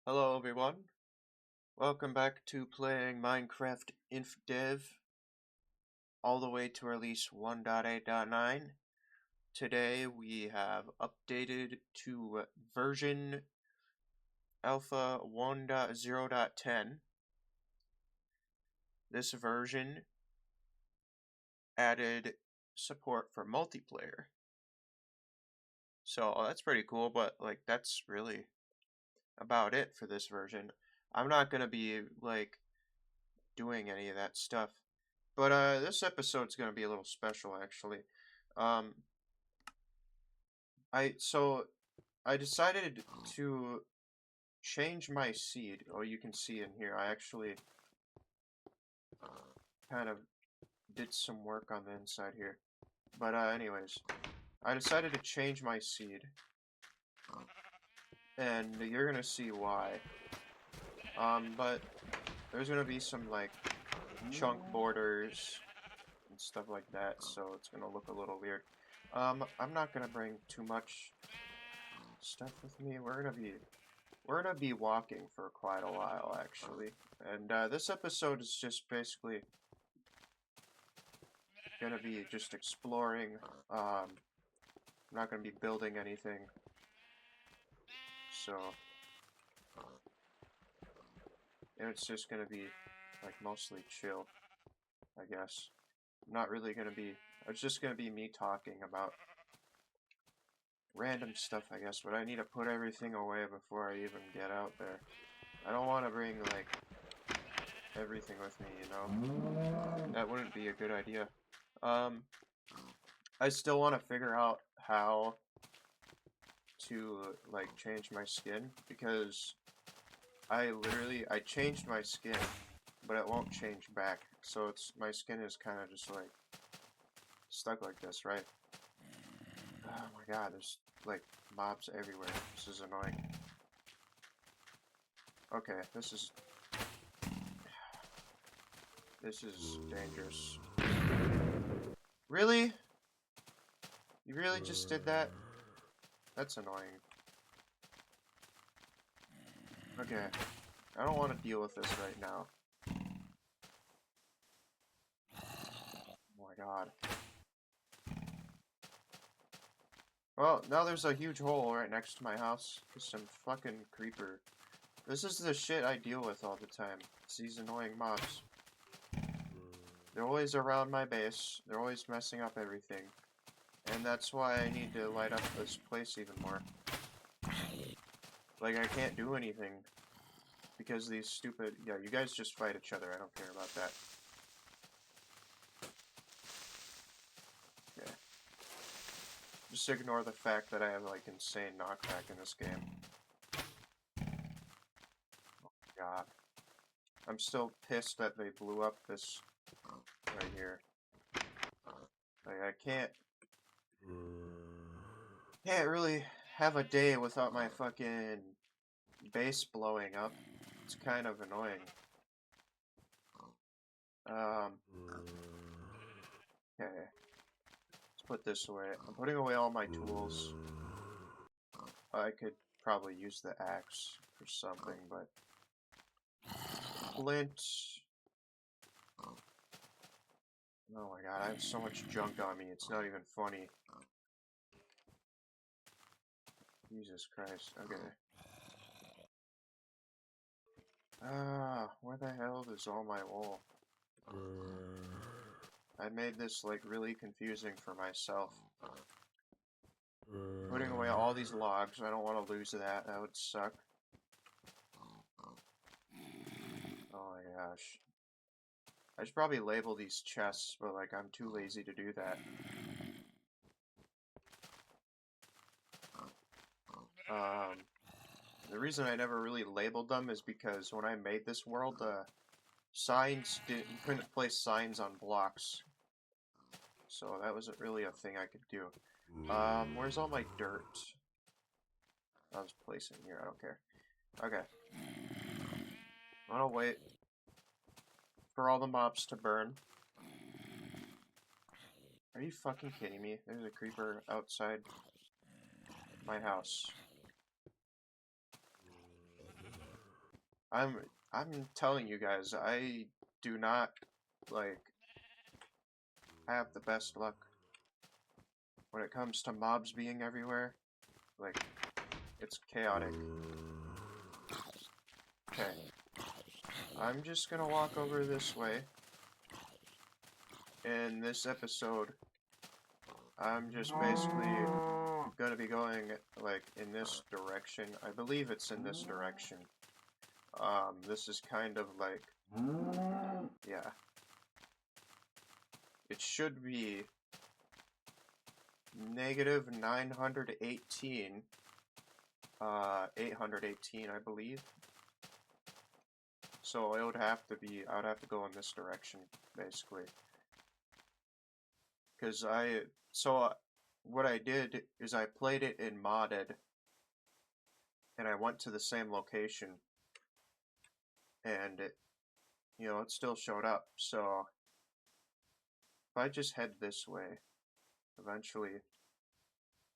Hello everyone, welcome back to playing Minecraft Infdev all the way to release 1.8.9. Today we have updated to version alpha 1.0.10. This version added support for multiplayer. So that's pretty cool, but that's really about it for this version. I'm not going to be doing any of that stuff. But this episode's gonna be a little special, actually. Um, I decided to change my seed. Oh, you can see in here, I actually kind of did some work on the inside here. But anyways, I decided to change my seed, and you're gonna see why. But there's gonna be some chunk borders and stuff like that, so it's gonna look a little weird. I'm not gonna bring too much stuff with me. We're gonna be walking for quite a while, actually. And this episode is just basically gonna be just exploring. I'm not gonna be building anything, so and it's just gonna be mostly chill, I guess. I'm not really gonna be. It's just gonna be me talking about random stuff, I guess. But I need to put everything away before I even get out there. I don't want to bring everything with me, you know? That wouldn't be a good idea. I still want to figure out how to change my skin, because I changed my skin, but it won't change back. So my skin is kind of just stuck like this, right? Oh my god, there's mobs everywhere. This is annoying. Okay, this is dangerous. Really? You really just did that? That's annoying. Okay. I don't want to deal with this right now. Oh my god. Well, now there's a huge hole right next to my house. There's some fucking creeper. This is the shit I deal with all the time. It's these annoying mobs. They're always around my base. They're always messing up everything. And that's why I need to light up this place even more. I can't do anything. Because these stupid... Yeah, you guys just fight each other. I don't care about that. Okay. Just ignore the fact that I have, insane knockback in this game. Oh, God. I'm still pissed that they blew up this right here. I can't really have a day without my fucking base blowing up. It's kind of annoying. Okay. Let's put this away. I'm putting away all my tools. I could probably use the axe for something, but... Flint... Oh my god, I have so much junk on me, it's not even funny. Jesus Christ, okay. Where the hell is all my wool? I made this, really confusing for myself. Putting away all these logs, I don't want to lose that, that would suck. Oh my gosh. I should probably label these chests, but, I'm too lazy to do that. The reason I never really labeled them is because when I made this world, you couldn't place signs on blocks. So that wasn't really a thing I could do. Where's all my dirt? I'll just place it here, I don't care. Okay. I'm gonna wait for all the mobs to burn. Are you fucking kidding me? There's a creeper outside my house. I'm I'm telling you guys, I do not like have the best luck when it comes to mobs being everywhere. Like, it's chaotic. Okay. I'm just gonna walk over this way. In this episode, I'm just basically gonna be going, like, in this direction. I believe it's in this direction. This is kind of like, yeah. It should be negative 918, 818, I believe. So it would have to be, I would have to go in this direction, basically. Because what I did is I played it in modded, and I went to the same location, and it still showed up. So if I just head this way, eventually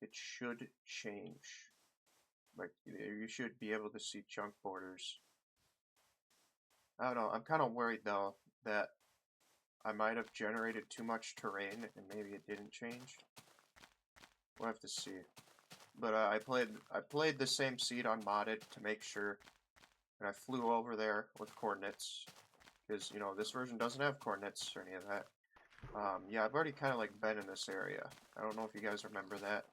it should change. Like, you should be able to see chunk borders. I don't know, I'm kind of worried though that I might have generated too much terrain and maybe it didn't change. We'll have to see. But I played the same seed on modded to make sure, and I flew over there with coordinates because this version doesn't have coordinates or any of that. Yeah, I've already kind of like been in this area. I don't know if you guys remember that.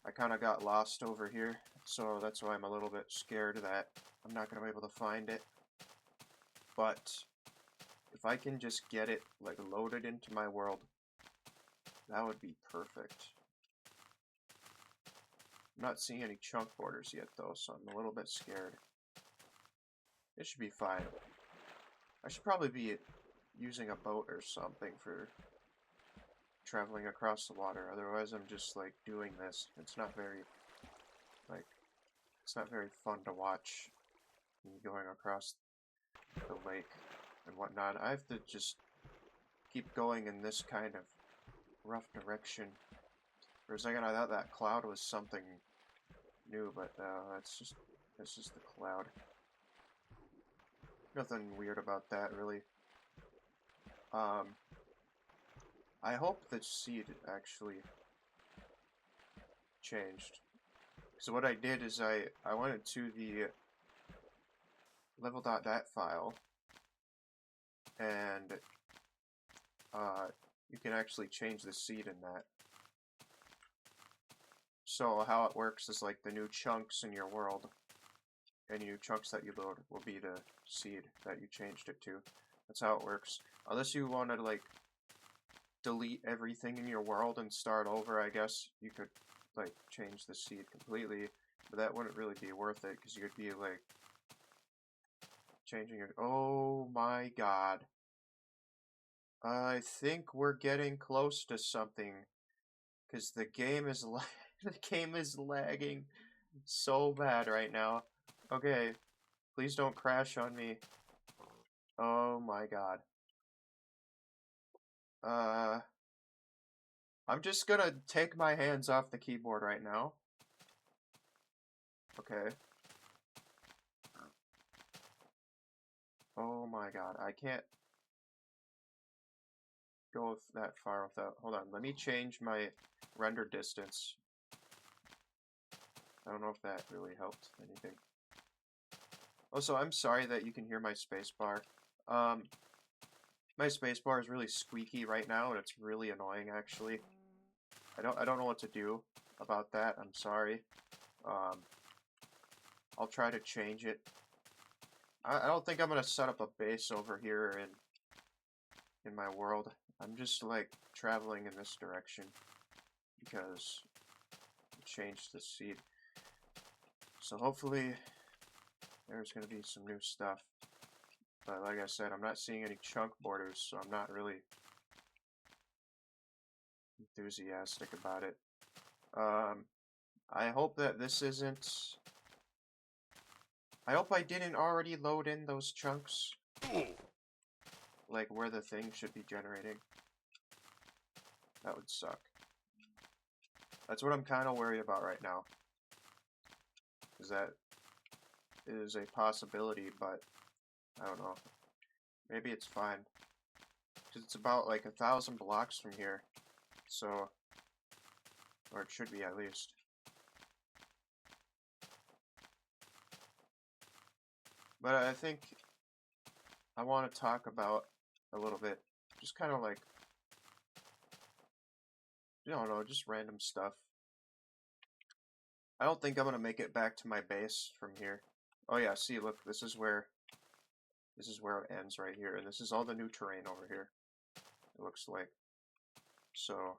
I kind of got lost over here, so that's why I'm a little bit scared that I'm not gonna be able to find it. But if I can just get it like loaded into my world, that would be perfect. I'm not seeing any chunk borders yet though, so I'm a little bit scared. It should be fine. I should probably be using a boat or something for traveling across the water. Otherwise, I'm just like doing this. It's not very fun to watch me going across the lake and whatnot. I have to just keep going in this kind of rough direction. For a second, I thought that cloud was something new, but that's just the cloud. Nothing weird about that, really. I hope the seed actually changed. So what I did is I went into the level.dat file, and you can actually change the seed in that. So how it works is like the new chunks in your world, any new chunks that you load will be the seed that you changed it to. That's how it works. Unless you want to like delete everything in your world and start over, I guess you could like change the seed completely, but that wouldn't really be worth it because you'd be like changing it. Oh my god. I think we're getting close to something because the game is the game is lagging so bad right now. Okay, please don't crash on me. Oh my god. I'm just gonna take my hands off the keyboard right now. Okay. Oh my god, I can't go that far without... Hold on, let me change my render distance. I don't know if that really helped anything. Also, I'm sorry that you can hear my spacebar. My spacebar is really squeaky right now, and it's really annoying, actually. I don't know what to do about that. I'm sorry. I'll try to change it. I don't think I'm gonna set up a base over here in my world. I'm just like traveling in this direction because I changed the seed. So hopefully there's gonna be some new stuff. But like I said, I'm not seeing any chunk borders, so I'm not really enthusiastic about it. I hope that this isn't... I hope I didn't already load in those chunks. Like where the thing should be generating. That would suck. That's what I'm kind of worried about right now. Is that is a possibility, but I don't know. Maybe it's fine. Because it's about like 1,000 blocks from here. So, or it should be at least. But I think I want to talk about a little bit, just kind of like, I don't know, just random stuff. I don't think I'm going to make it back to my base from here. Oh yeah, see, look, this is where it ends right here, and this is all the new terrain over here, it looks like. So,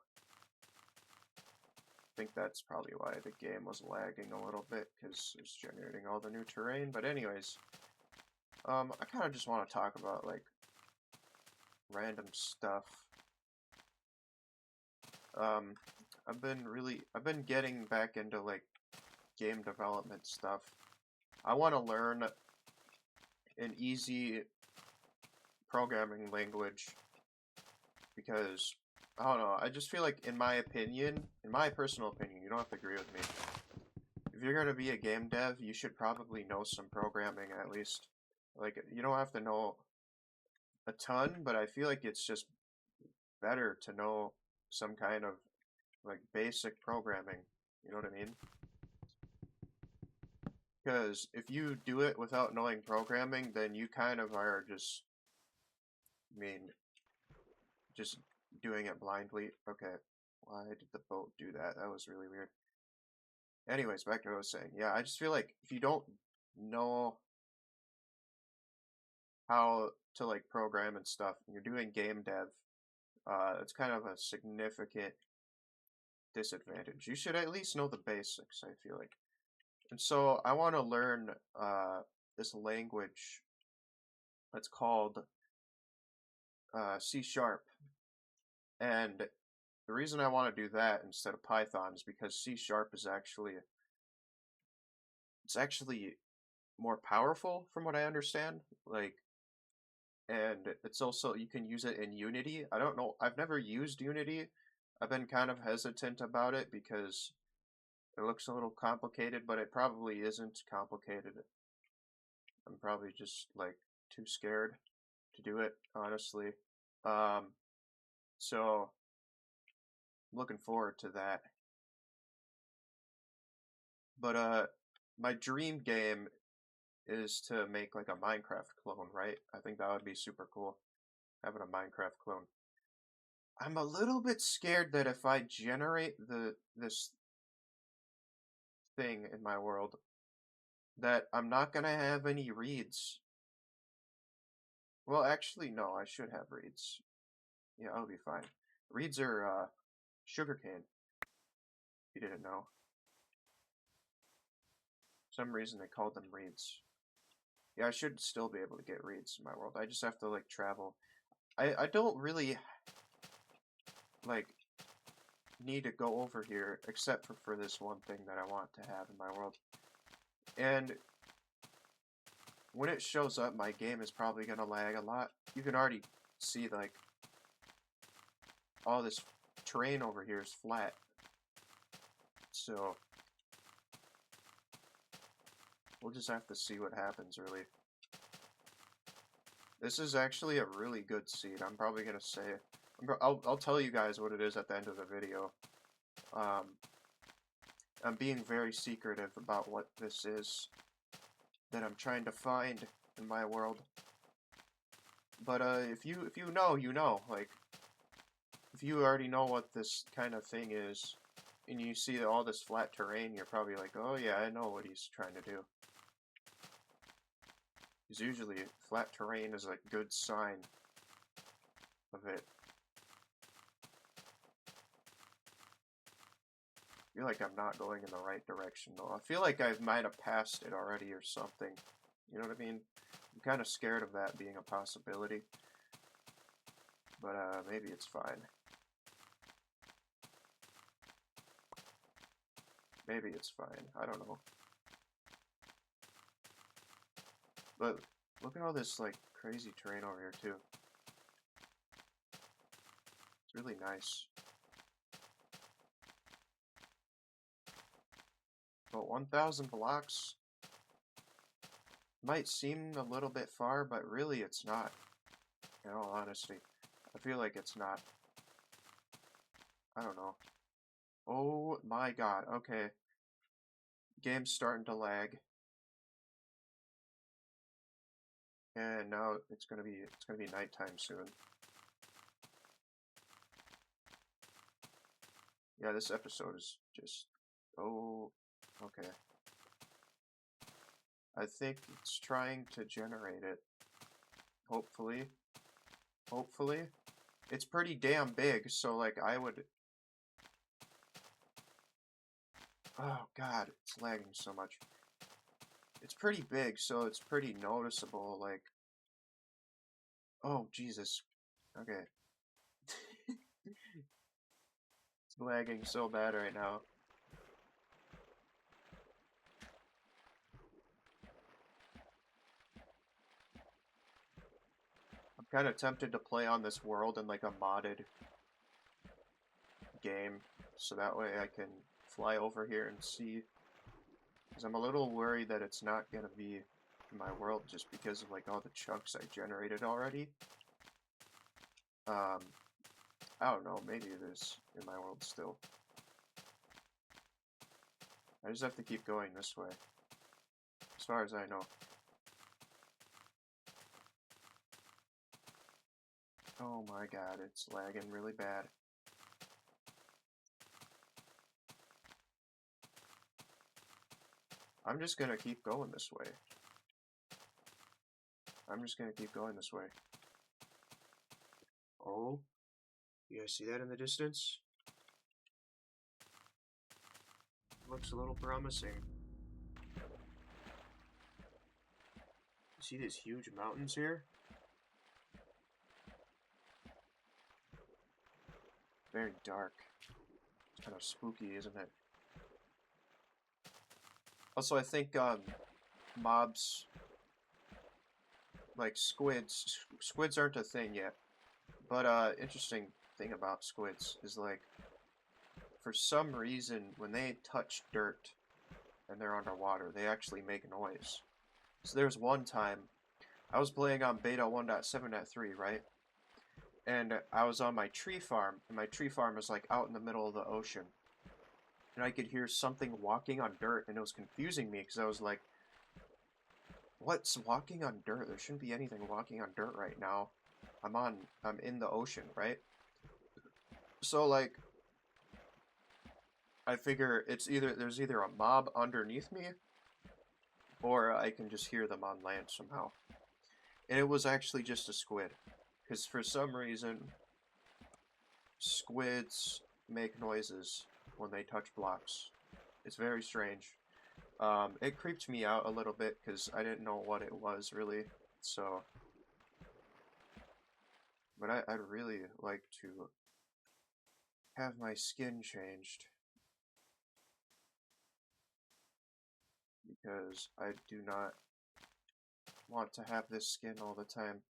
I think that's probably why the game was lagging a little bit, because it's generating all the new terrain. But anyways, I kind of just want to talk about, like, random stuff. I've been getting back into, like, game development stuff. I want to learn an easy programming language because, I don't know, I just feel like, in my personal opinion, you don't have to agree with me. If you're going to be a game dev, you should probably know some programming at least. Like, you don't have to know a ton, but I feel like it's just better to know some kind of, like, basic programming. You know what I mean? Because if you do it without knowing programming, then you kind of are just, I mean, just doing it blindly. Okay, why did the boat do that? That was really weird. Anyways, back to what I was saying. Yeah, I just feel like if you don't know how to, like, program and stuff, and you're doing game dev, it's kind of a significant disadvantage. You should at least know the basics, I feel like. And so I want to learn this language that's called C Sharp. And the reason I want to do that instead of Python is because C Sharp is actually more powerful from what I understand. Like, and it's also, you can use it in Unity. I don't know, I've never used Unity. I've been kind of hesitant about it because it looks a little complicated, but it probably isn't complicated. I'm probably just, like, too scared to do it, honestly. Um, so I'm looking forward to that. But my dream game is to make, like, a Minecraft clone, right? I think that would be super cool, having a Minecraft clone. I'm a little bit scared that if I generate this thing in my world, that I'm not gonna have any reeds. Well, actually, no, I should have reeds. Yeah, I'll be fine. Reeds are sugarcane. If you didn't know. For some reason they called them reeds. Yeah, I should still be able to get reeds in my world. I just have to, like, travel. I don't really, like, need to go over here except for this one thing that I want to have in my world. And when it shows up, my game is probably gonna lag a lot. You can already see, like, all this terrain over here is flat. So we'll just have to see what happens, really. This is actually a really good seed. I'm probably gonna say it. I'll tell you guys what it is at the end of the video. I'm being very secretive about what this is that I'm trying to find in my world. But if you know, you know. Like, if you already know what this kind of thing is, and you see all this flat terrain, you're probably like, oh yeah, I know what he's trying to do. Because usually flat terrain is a good sign of it. I feel like I'm not going in the right direction, though. I feel like I might have passed it already or something. You know what I mean? I'm kind of scared of that being a possibility. But maybe it's fine. Maybe it's fine. I don't know. But look at all this, like, crazy terrain over here, too. It's really nice. But 1,000 blocks? Might seem a little bit far, but really it's not. In all honesty, I feel like it's not. I don't know. Oh my god, okay. Game's starting to lag. And now it's gonna be nighttime soon. Yeah, this episode is just okay. I think it's trying to generate it. Hopefully. Hopefully. It's pretty damn big, so like I would oh god, it's lagging so much. It's pretty big, so it's pretty noticeable, like oh Jesus. Okay. It's lagging so bad right now. I'm kind of tempted to play on this world in like a modded game, so that way I can fly over here and see. Because I'm a little worried that it's not going to be in my world just because of like all the chunks I generated already. I don't know, maybe it is in my world still. I just have to keep going this way, as far as I know. Oh my god, it's lagging really bad. I'm just gonna keep going this way. I'm just gonna keep going this way. Oh, you guys see that in the distance? Looks a little promising. See these huge mountains here? Very dark. It's kind of spooky, isn't it? Also, I think mobs like squids aren't a thing yet. But interesting thing about squids is like for some reason when they touch dirt and they're underwater, they actually make noise. So there's one time I was playing on beta 1.7.3, right? And I was on my tree farm, and my tree farm was like out in the middle of the ocean. And I could hear something walking on dirt, and it was confusing me because I was like, what's walking on dirt? There shouldn't be anything walking on dirt right now. I'm in the ocean, right? So like I figure there's either a mob underneath me or I can just hear them on land somehow. And it was actually just a squid. Because for some reason, squids make noises when they touch blocks. It's very strange. It creeped me out a little bit because I didn't know what it was really. So, but I'd really like to have my skin changed. Because I do not want to have this skin all the time.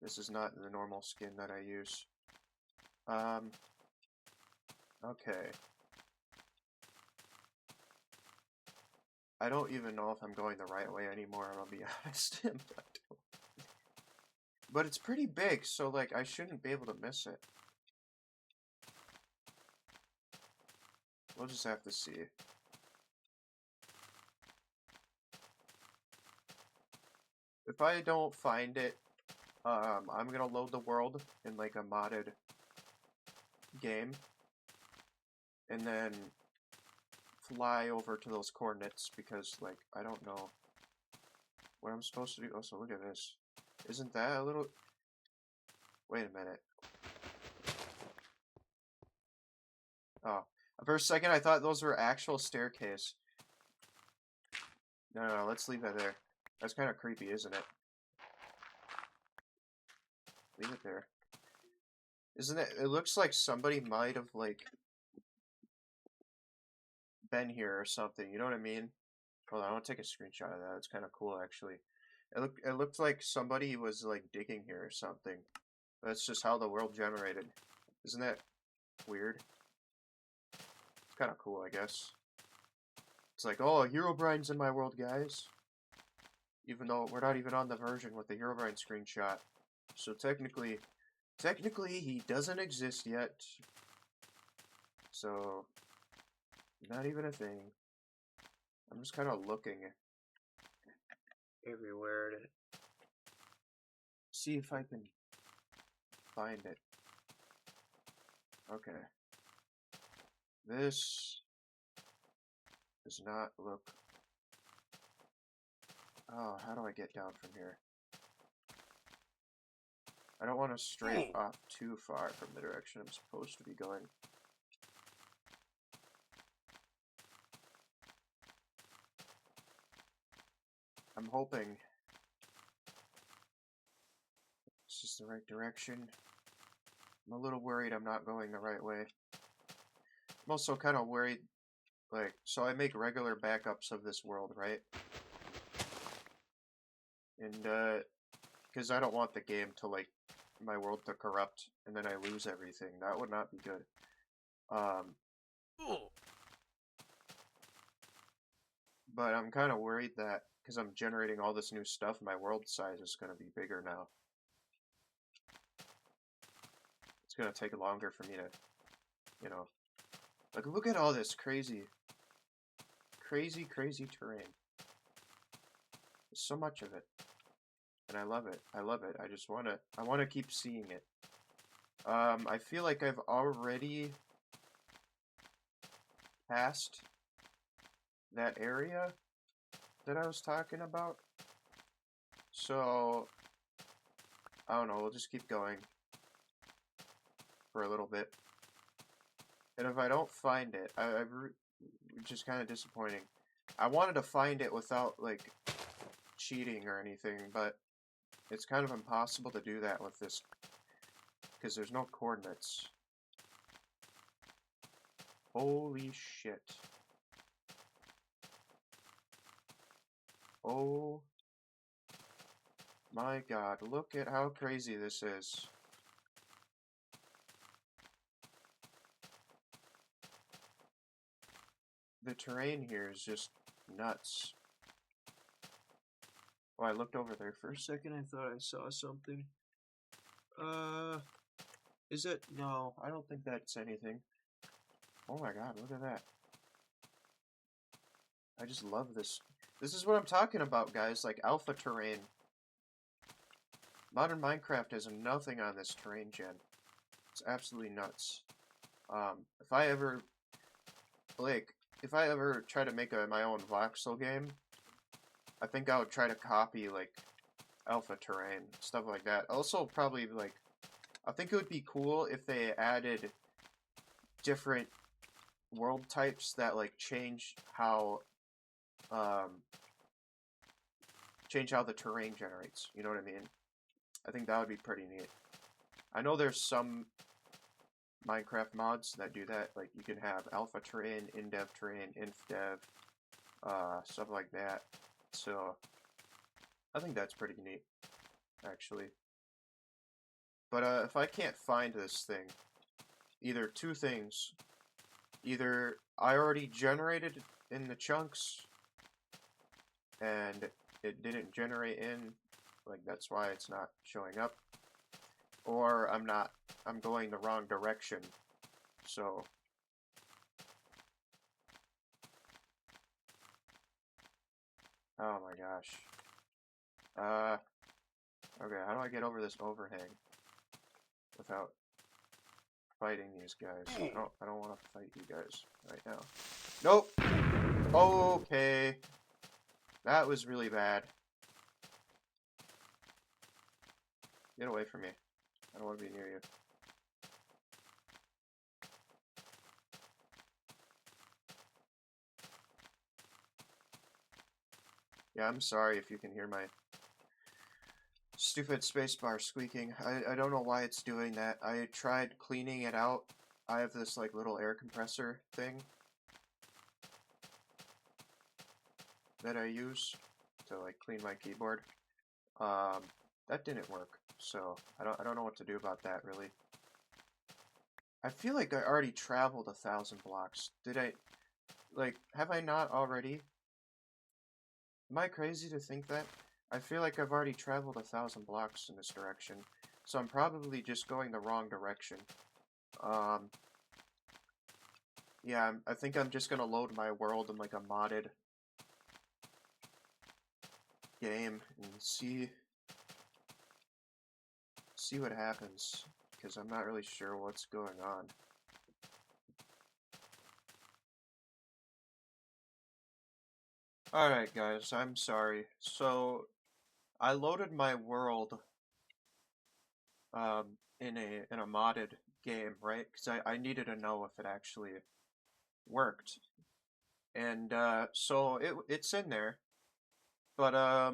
This is not the normal skin that I use. Okay. I don't even know if I'm going the right way anymore, I'll be honest. But it's pretty big, so like I shouldn't be able to miss it. We'll just have to see. If I don't find it, I'm gonna load the world in like a modded game. And then fly over to those coordinates because like I don't know what I'm supposed to do. Also, look at this. Isn't that a little... Wait a minute. Oh. For a second I thought those were actual staircase. No, let's leave that there. That's kind of creepy, isn't it? Leave it there. Isn't it? It looks like somebody might have, like, been here or something. You know what I mean? Hold on, I want to take a screenshot of that. It's kind of cool, actually. It looked like somebody was, like, digging here or something. That's just how the world generated. Isn't that weird? It's kind of cool, I guess. It's like, oh, Herobrine's in my world, guys. Even though we're not even on the version with the Herobrine screenshot. So technically he doesn't exist yet. So, not even a thing. I'm just kind of looking everywhere to see if I can find it. Okay. This does not look... Oh, how do I get down from here? I don't want to stray off too far from the direction I'm supposed to be going. I'm hoping this is the right direction. I'm a little worried I'm not going the right way. I'm also kind of worried, like, so I make regular backups of this world, right? And, because I don't want the game to, like, my world to corrupt, and then I lose everything. That would not be good. But I'm kind of worried that, because I'm generating all this new stuff, my world size is going to be bigger now. It's going to take longer for me to, you know... Like, look at all this crazy terrain. There's so much of it. And I love it. I love it. I want to keep seeing it. I feel like I've already passed that area that I was talking about. So, I don't know, we'll just keep going for a little bit. And if I don't find it, which is kind of disappointing. I wanted to find it without, like, cheating or anything, but it's kind of impossible to do that with this, because there's no coordinates. Holy shit. Oh my god, look at how crazy this is. The terrain here is just nuts. Oh, I looked over there for a second, I thought I saw something. Is it? No, I don't think that's anything. Oh my god, look at that. I just love this. This is what I'm talking about, guys, like alpha terrain. Modern Minecraft has nothing on this terrain gen. It's absolutely nuts. If I ever, like, if I ever try to make my own voxel game, I think I would try to copy, like, alpha terrain, stuff like that. Also, probably, like, I think it would be cool if they added different world types that, like, change how the terrain generates. You know what I mean? I think that would be pretty neat. I know there's some Minecraft mods that do that. Like, you can have alpha terrain, Infdev terrain, Infdev, stuff like that. So, I think that's pretty neat, actually. But, if I can't find this thing, either two things. Either I already generated in the chunks, and it didn't generate in, like, that's why it's not showing up. Or I'm going the wrong direction. So, oh my gosh. Okay, how do I get over this overhang without fighting these guys? Oh, I don't want to fight you guys right now. Nope! Okay. That was really bad. Get away from me. I don't want to be near you. Yeah, I'm sorry if you can hear my stupid spacebar squeaking. I don't know why it's doing that. I tried cleaning it out. I have this, like, little air compressor thing that I use to, like, clean my keyboard. That didn't work, so I don't know what to do about that, really. I feel like I already traveled 1,000 blocks. Did I... Like, have I not already? Am I crazy to think that? I feel like I've already traveled 1,000 blocks in this direction, so I'm probably just going the wrong direction. Um, yeah, I think I'm just gonna load my world in like a modded game and see what happens, because I'm not really sure what's going on. Alright guys, I'm sorry. So, I loaded my world in a modded game, right? Because I needed to know if it actually worked. And so it's in there, but I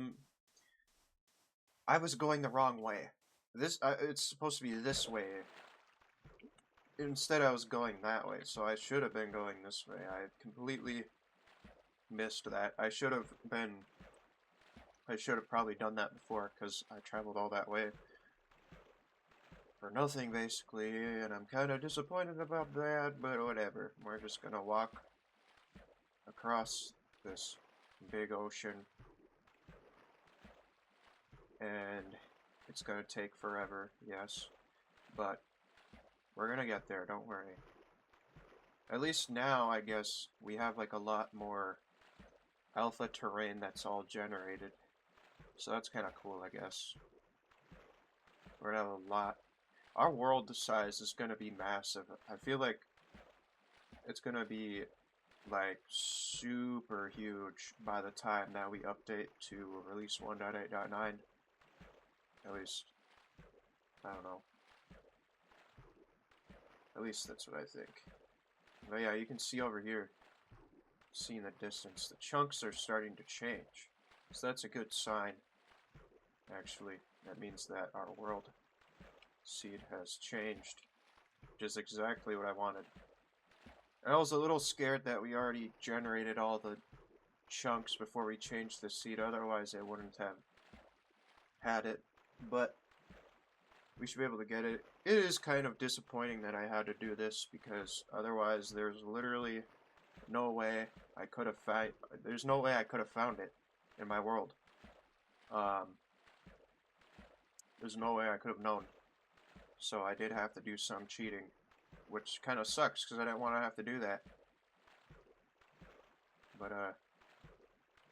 was going the wrong way. This it's supposed to be this way. Instead, I was going that way, so I should have been going this way. I completely missed that. I should have probably done that before, because I traveled all that way for nothing, basically, and I'm kind of disappointed about that, but whatever. We're just gonna walk across this big ocean, and it's gonna take forever, yes, but we're gonna get there, don't worry. At least now, I guess, we have like a lot more alpha terrain that's all generated. So that's kind of cool, I guess. We're gonna have a lot. Our world size is gonna be massive. I feel like it's gonna be like super huge by the time that we update to release 1.8.9. At least, I don't know. At least that's what I think. But yeah, you can see over here, see in the distance, the chunks are starting to change. So that's a good sign, actually. That means that our world seed has changed, which is exactly what I wanted. I was a little scared that we already generated all the chunks before we changed the seed, otherwise I wouldn't have had it, but we should be able to get it. It is kind of disappointing that I had to do this, because otherwise there's literally no way I could have found it in my world. There's no way I could have known. So I did have to do some cheating, which kind of sucks because I didn't want to have to do that. But I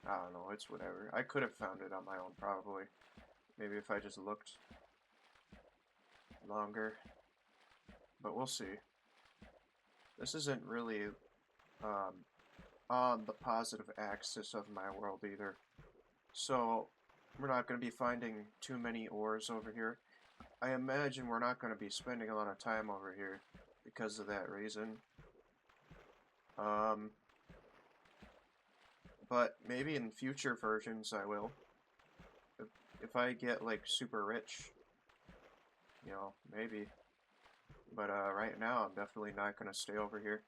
don't know, it's whatever. I could have found it on my own probably. Maybe if I just looked longer. But we'll see. This isn't really on the positive axis of my world either. So we're not going to be finding too many ores over here. I imagine we're not going to be spending a lot of time over here because of that reason. But maybe in future versions I will. If I get like super rich, you know, maybe. But right now I'm definitely not going to stay over here,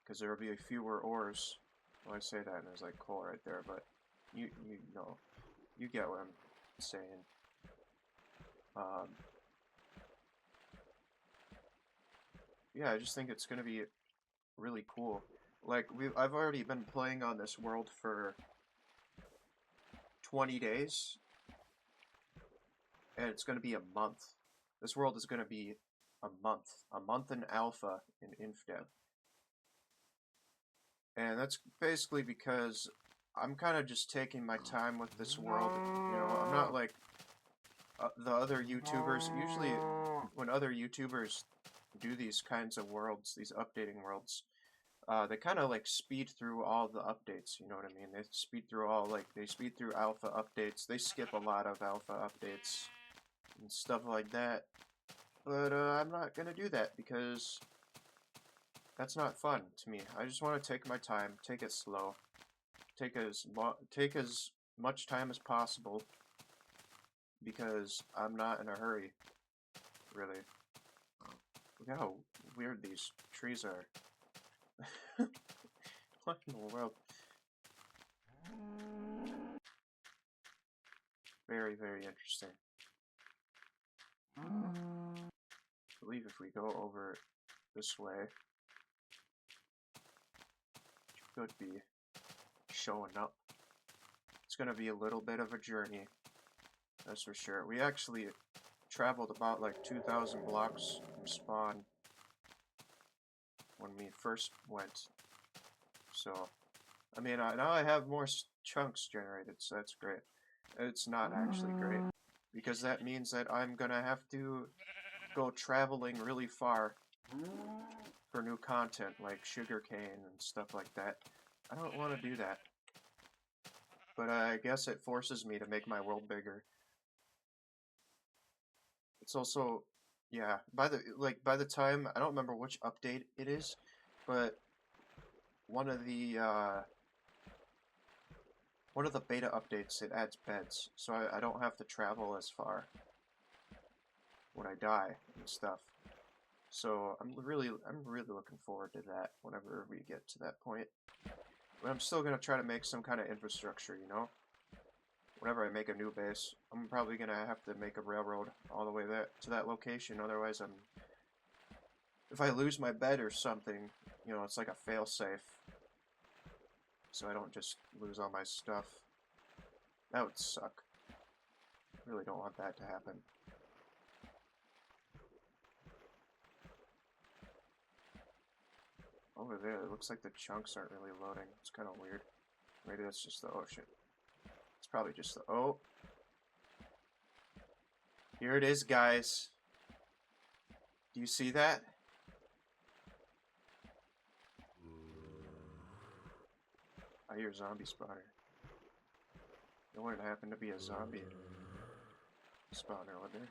because there will be fewer ores. Well, I say that and there's like coal right there, but you know, you get what I'm saying. Yeah, I just think it's gonna be really cool. Like I've already been playing on this world for 20 days, and it's gonna be a month. This world is gonna be a month in alpha in Infdev, and that's basically because I'm kind of just taking my time with this world. You know, I'm not like the other YouTubers. Usually, when other YouTubers do these kinds of worlds, these updating worlds, they kind of like speed through all the updates, you know what I mean? They speed through alpha updates, they skip a lot of alpha updates and stuff like that. But I'm not gonna do that, because that's not fun to me. I just want to take my time, take it slow, take as much time as possible, because I'm not in a hurry, really. Look at how weird these trees are. What in the world? Very, very interesting. I believe if we go over this way, should be showing up. It's gonna be a little bit of a journey, that's for sure. We actually traveled about like 2,000 blocks from spawn when we first went. So, I mean, now I have more chunks generated, so that's great. It's not actually great, because that means that I'm gonna have to go traveling really far for new content, like sugarcane and stuff like that. I don't want to do that. But I guess it forces me to make my world bigger. It's also, yeah, by the time, I don't remember which update it is, but one of the beta updates, it adds beds, so I don't have to travel as far when I die and stuff. So I'm really looking forward to that whenever we get to that point. But I'm still gonna try to make some kind of infrastructure, you know? Whenever I make a new base, I'm probably gonna have to make a railroad all the way to that location, otherwise if I lose my bed or something, you know, it's like a failsafe. So I don't just lose all my stuff. That would suck. I really don't want that to happen. Over there, it looks like the chunks aren't really loading. It's kind of weird. Maybe that's just the ocean. It's probably just the... Oh! Here it is, guys. Do you see that? I hear a zombie spawner. There wouldn't happen to be a zombie spawner, would there?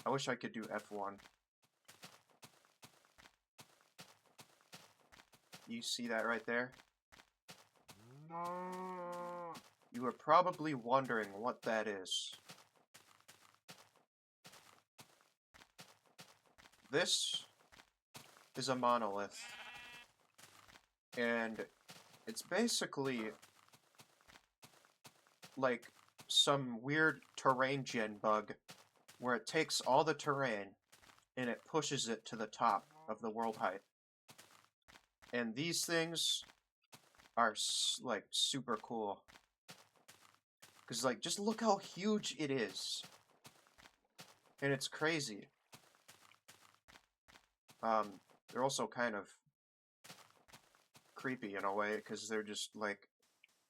I wish I could do F1. You see that right there? You are probably wondering what that is. This is a monolith. And it's basically like some weird terrain gen bug where it takes all the terrain and it pushes it to the top of the world height. And these things are like super cool. Because like just look how huge it is. And it's crazy. They're also kind of creepy in a way because they're just like,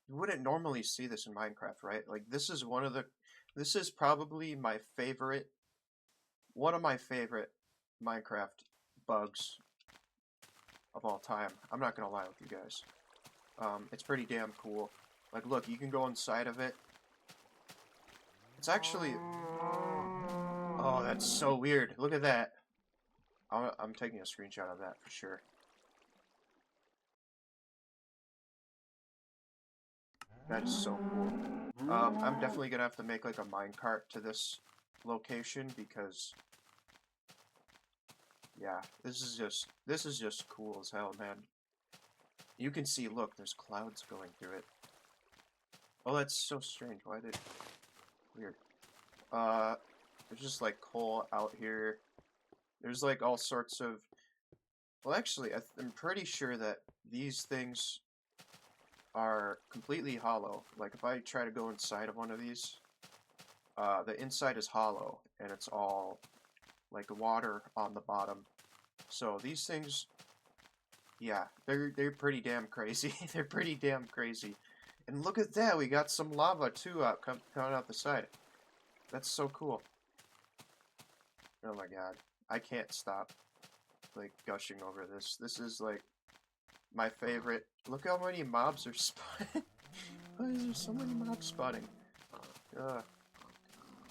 you wouldn't normally see this in Minecraft, right? Like this is probably one of my favorite Minecraft bugs of all time. I'm not gonna lie with you guys. It's pretty damn cool. Like look, you can go inside of it. It's actually, oh, that's so weird. Look at that. I'm taking a screenshot of that for sure. That is so cool. I'm definitely gonna have to make like a minecart to this location because, yeah, this is just cool as hell, man. You can see, look, there's clouds going through it. Oh, that's so strange. Why did... Weird. There's just like coal out here. There's like all sorts of... Well, actually, I'm pretty sure that these things are completely hollow. Like, if I try to go inside of one of these, the inside is hollow, and it's all, like, water on the bottom. So, these things, yeah, they're pretty damn crazy. They're pretty damn crazy. And look at that, we got some lava, too, coming out the side. That's so cool. Oh my god. I can't stop, like, gushing over this. This is, like, my favorite. Look how many mobs are spawning. Why is there so many mobs spawning?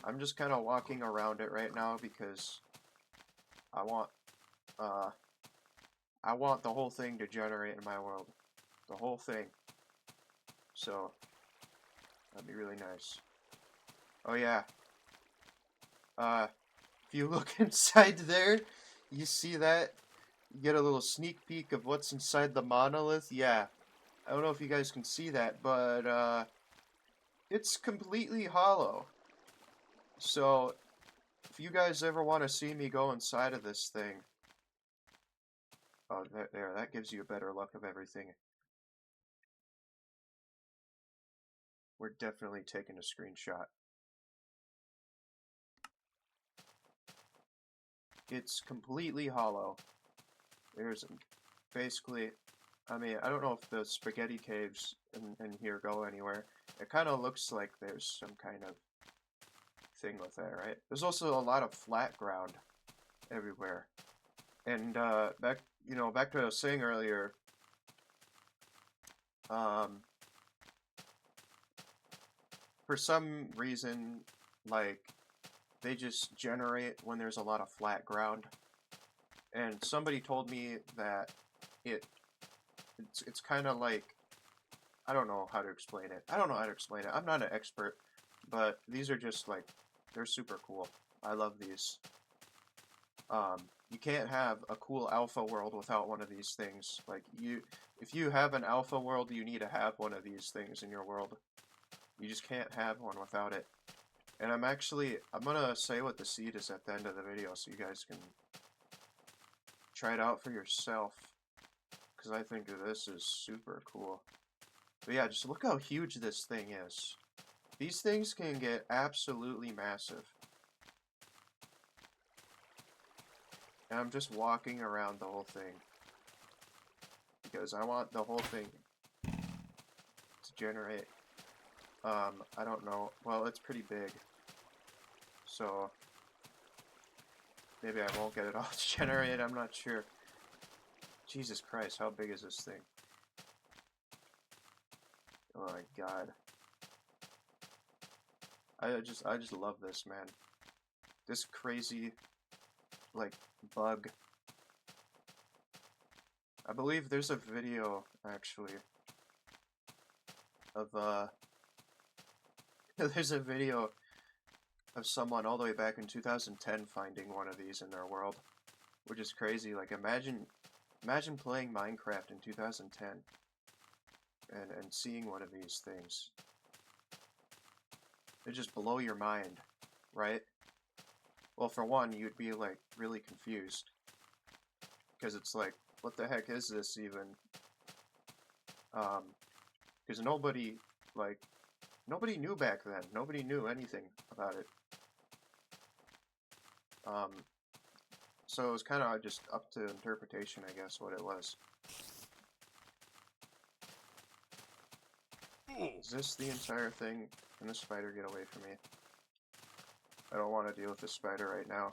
I'm just kind of walking around it right now because I want the whole thing to generate in my world. The whole thing. So, that'd be really nice. Oh yeah. If you look inside there, you see that? You get a little sneak peek of what's inside the monolith. Yeah. I don't know if you guys can see that, but, it's completely hollow. So, if you guys ever want to see me go inside of this thing, Oh, there, that gives you a better look of everything. We're definitely taking a screenshot. It's completely hollow. There's basically, I mean, I don't know if the spaghetti caves in here go anywhere. It kind of looks like there's some kind of thing with that, right? There's also a lot of flat ground everywhere. And back to what I was saying earlier, um, for some reason, like, they just generate when there's a lot of flat ground. And somebody told me that it's kind of like, I don't know how to explain it. I don't know how to explain it. I'm not an expert, but these are just like, they're super cool. I love these. You can't have a cool alpha world without one of these things. Like, if you have an alpha world, you need to have one of these things in your world. You just can't have one without it. And I'm gonna say what the seed is at the end of the video so you guys can try it out for yourself. Because I think this is super cool. But yeah, just look how huge this thing is. These things can get absolutely massive. And I'm just walking around the whole thing. Because I want the whole thing to generate. I don't know. Well, it's pretty big. So, maybe I won't get it all to generate, I'm not sure. Jesus Christ, how big is this thing? Oh my god. I just love this, man. This crazy, like, bug. I believe there's a video, actually, of, there's a video of someone all the way back in 2010 finding one of these in their world. Which is crazy. Like, imagine playing Minecraft in 2010 and seeing one of these things. It'd just blow your mind, right? Well, for one, you'd be, like, really confused. Because it's like, what the heck is this even? Because nobody knew back then. Nobody knew anything about it. So it was kind of just up to interpretation, I guess, what it was. Is this the entire thing? Can the spider get away from me? I don't want to deal with this spider right now.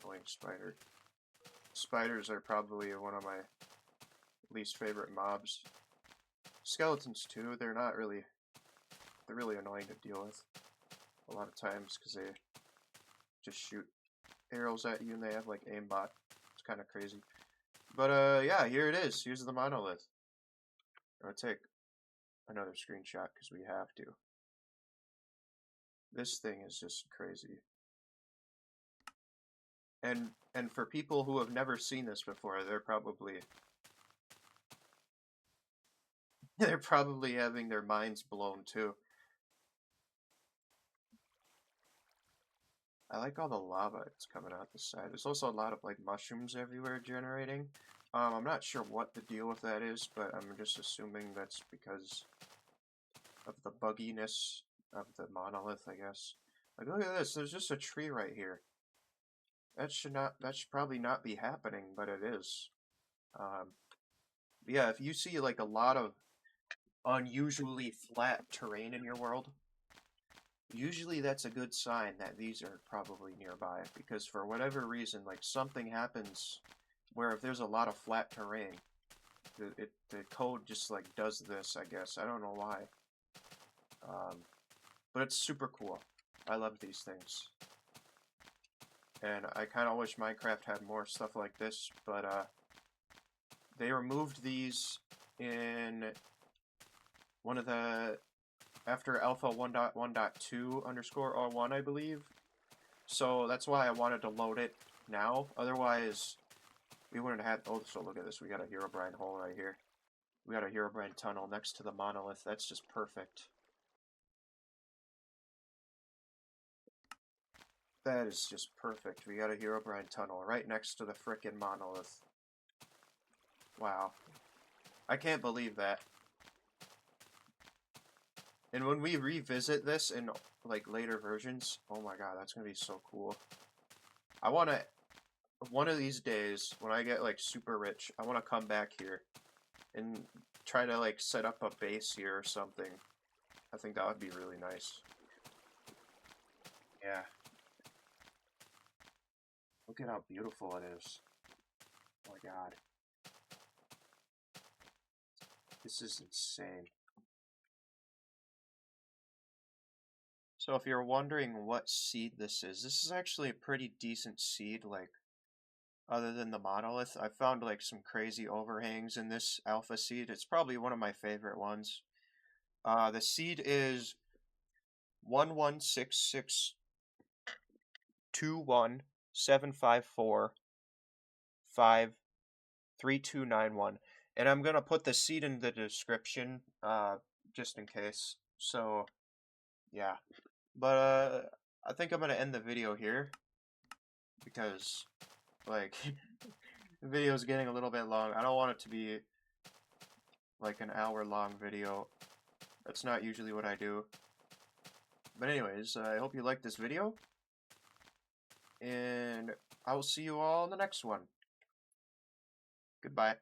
Annoying spider. Spiders are probably one of my least favorite mobs. Skeletons too, they're really annoying to deal with a lot of times because they just shoot arrows at you and they have like aimbot. It's kind of crazy. But yeah, here it is. Here's the monolith. I'm gonna take another screenshot because we have to. This thing is just crazy. And for people who have never seen this before, they're probably having their minds blown too. I like all the lava that's coming out the side. There's also a lot of like mushrooms everywhere generating. I'm not sure what the deal with that is, but I'm just assuming that's because of the bugginess of the monolith, I guess. Like, look at this, there's just a tree right here. That should probably not be happening, but it is. Yeah, if you see like a lot of unusually flat terrain in your world, usually that's a good sign that these are probably nearby, because for whatever reason, like something happens where if there's a lot of flat terrain, the code just like does this, I guess. I don't know why. But it's super cool. I love these things. And I kind of wish Minecraft had more stuff like this, but they removed these in one of the after alpha 1.1.2_R1, I believe. So that's why I wanted to load it now. Otherwise, we wouldn't have. Oh, so look at this. We got a Herobrine hole right here. We got a Herobrine tunnel next to the monolith. That's just perfect. That is just perfect. We got a Herobrine tunnel right next to the frickin' monolith. Wow. I can't believe that. And when we revisit this in, like, later versions, oh my god, that's gonna be so cool. I wanna, one of these days, when I get, like, super rich, I wanna come back here and try to, like, set up a base here or something. I think that would be really nice. Yeah. Look at how beautiful it is. Oh my god. This is insane. So if you're wondering what seed this is actually a pretty decent seed, like, other than the monolith. I found, like, some crazy overhangs in this alpha seed. It's probably one of my favorite ones. The seed is 11662175453291. And I'm gonna put the seed in the description, just in case. So, yeah. But, I think I'm gonna end the video here because, like, the video is getting a little bit long. I don't want it to be like an hour-long video. That's not usually what I do. But anyways, I hope you liked this video, and I will see you all in the next one. Goodbye.